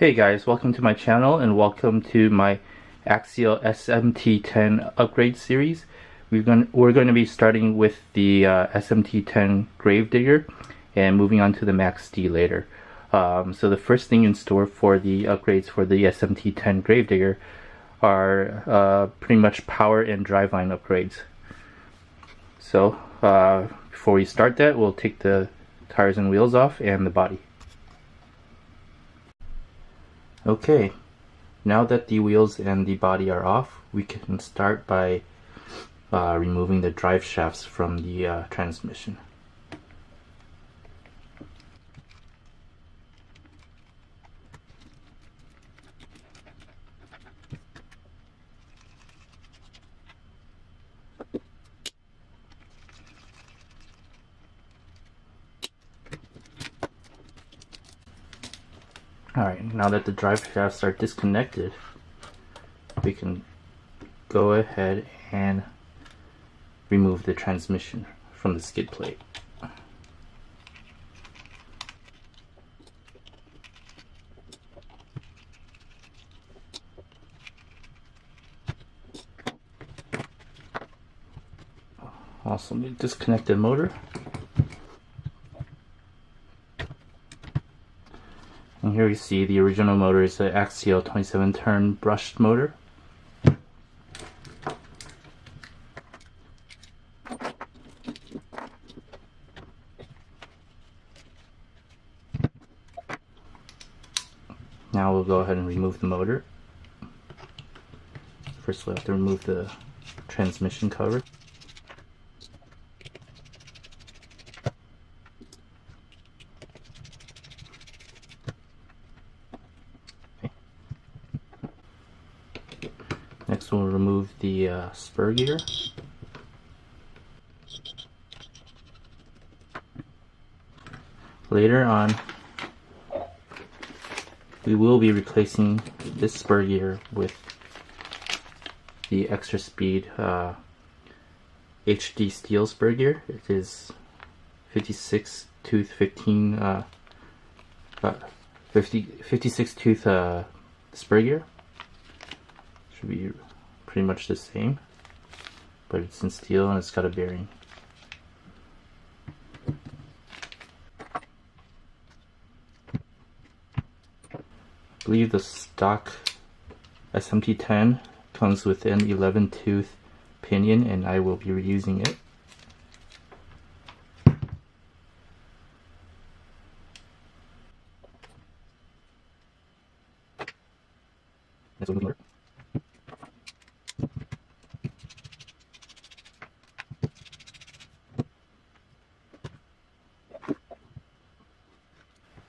Hey guys, welcome to my channel and welcome to my Axial SMT10 Upgrade series. We're going to be starting with the SMT10 Gravedigger and moving on to the Max D later. So the first thing in store for the upgrades for the SMT10 Gravedigger are pretty much power and driveline upgrades. So before we start that, we'll take the tires and wheels off and the body. Okay, now that the wheels and the body are off, we can start by removing the drive shafts from the transmission. Alright, now that the drive shafts are disconnected, we can go ahead and remove the transmission from the skid plate. Also, disconnect the motor. And here we see the original motor is the Axial 27-turn brushed motor. Now we'll go ahead and remove the motor. First we'll have to remove the transmission cover. Next we'll remove the spur gear. Later on, we will be replacing this spur gear with the extra speed HD steel spur gear. It is 56 tooth spur gear. Should be pretty much the same, but it's in steel and it's got a bearing. I believe the stock SMT10 comes with an 11 tooth pinion and I will be reusing it.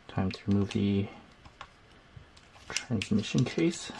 Time to remove the transmission case.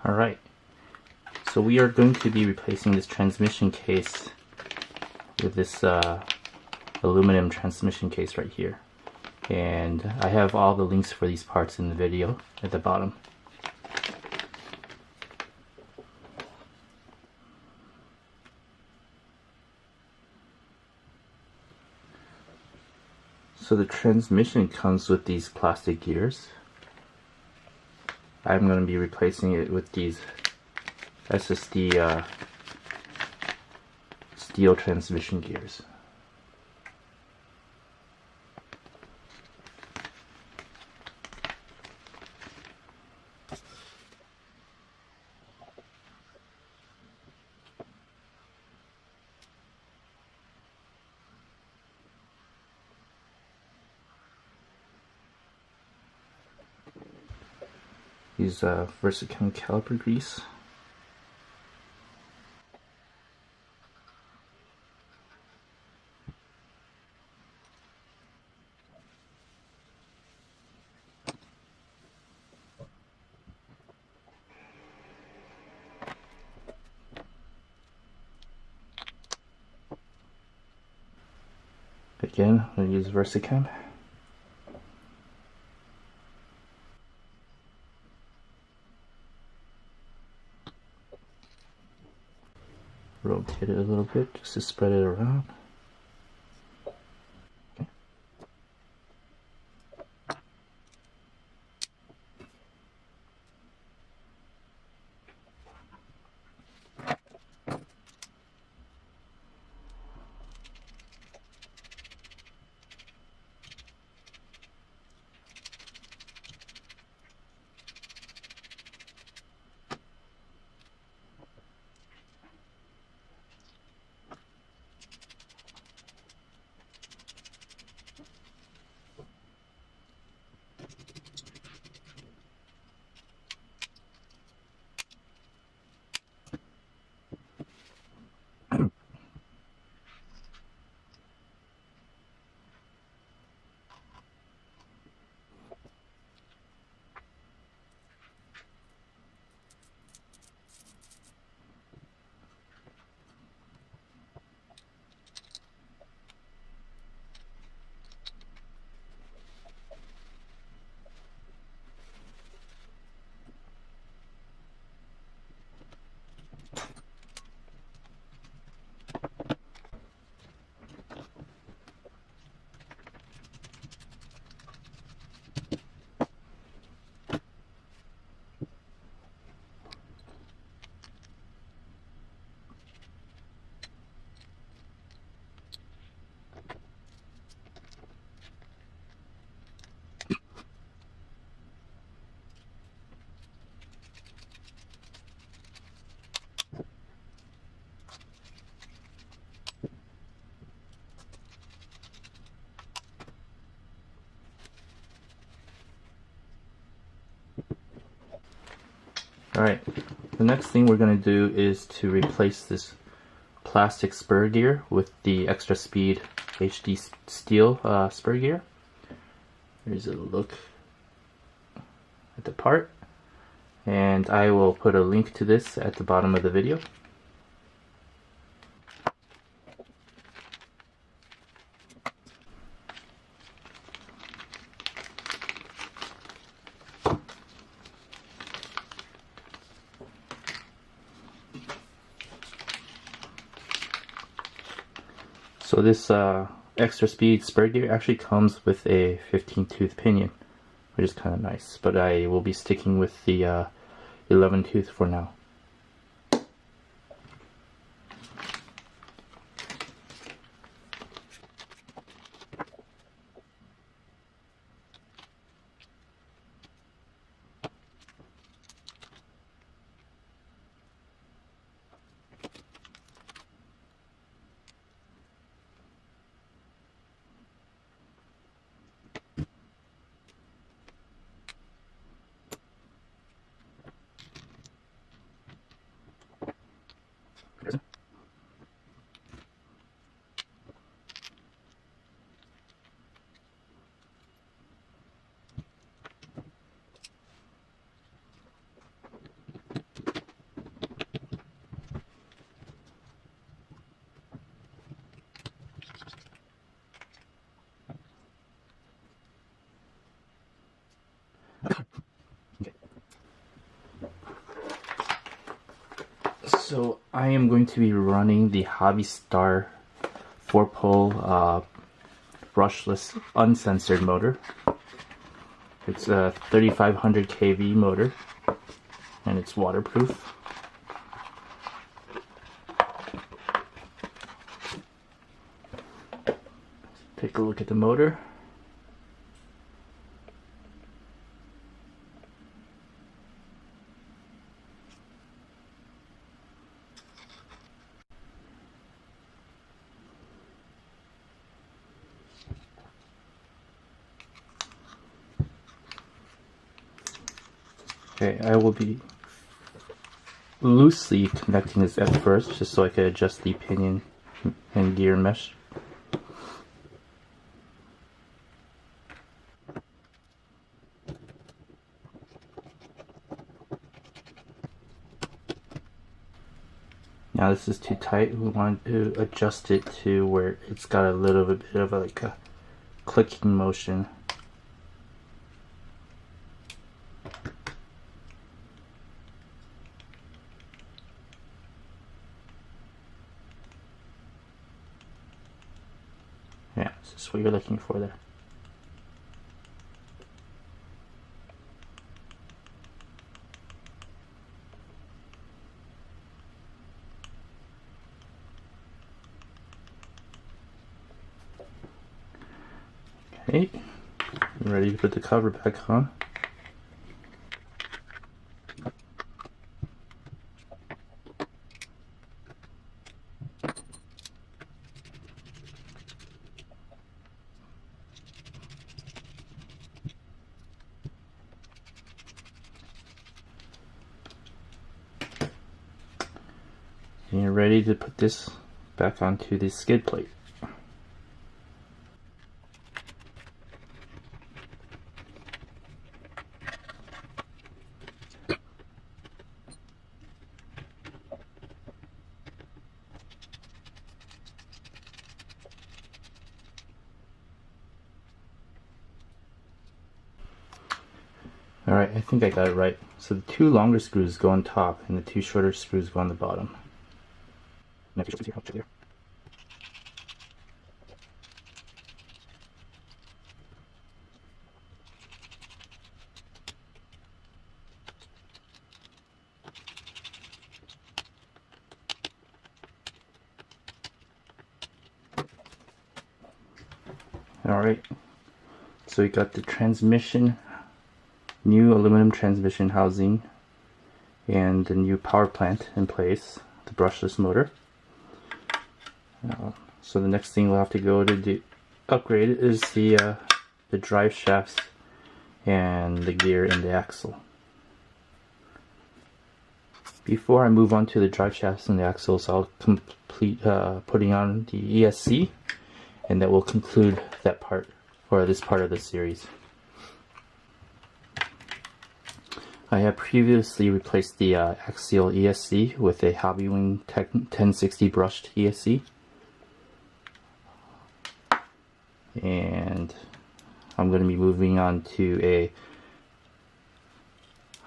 Alright, so we are going to be replacing this transmission case with this aluminum transmission case right here. And I have all the links for these parts in the video at the bottom. So the transmission comes with these plastic gears. I'm going to be replacing it with these SSD steel transmission gears. Use Versachem caliper grease. Again, I'm going to use Versacam. Rotate it a little bit just to spread it around. Alright, the next thing we're going to do is to replace this plastic spur gear with the extra speed HD steel spur gear. Here's a look at the part, and I will put a link to this at the bottom of the video. So this extra speed spur gear actually comes with a 15 tooth pinion, which is kind of nice, but I will be sticking with the 11 tooth for now. So I am going to be running the Hobby Star 4-pole brushless uncensored motor. It's a 3500 kV motor, and it's waterproof. Take a look at the motor. Okay, I will be loosely connecting this at first, just so I can adjust the pinion and gear mesh. Now this is too tight. We want to adjust it to where it's got a little bit of like a clicking motion. Yeah, this is what you're looking for there. Okay, I'm ready to put the cover back on. And you're ready to put this back onto the skid plate. Alright, I think I got it right. So the two longer screws go on top and the two shorter screws go on the bottom. Alright, so we got the transmission, new aluminum transmission housing, and the new power plant in place, the brushless motor. So the next thing we'll have to go to do upgrade is the drive shafts and the gear and the axle. Before I move on to the drive shafts and the axles, I'll complete putting on the ESC, and that will conclude that part, or this part of the series. I have previously replaced the Axial ESC with a Hobbywing 1060 brushed ESC. And I'm going to be moving on to a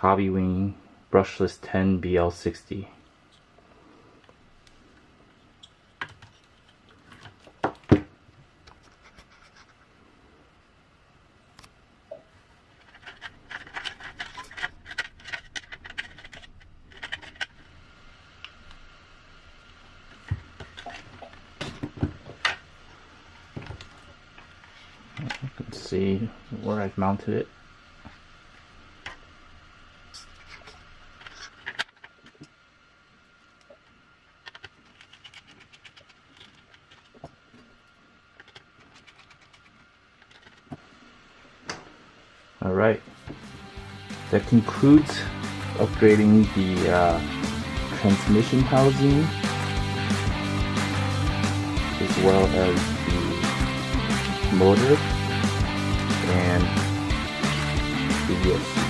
Hobbywing brushless 10 BL60. See where I've mounted it. Alright, that concludes upgrading the transmission housing as well as the motor and the ESC.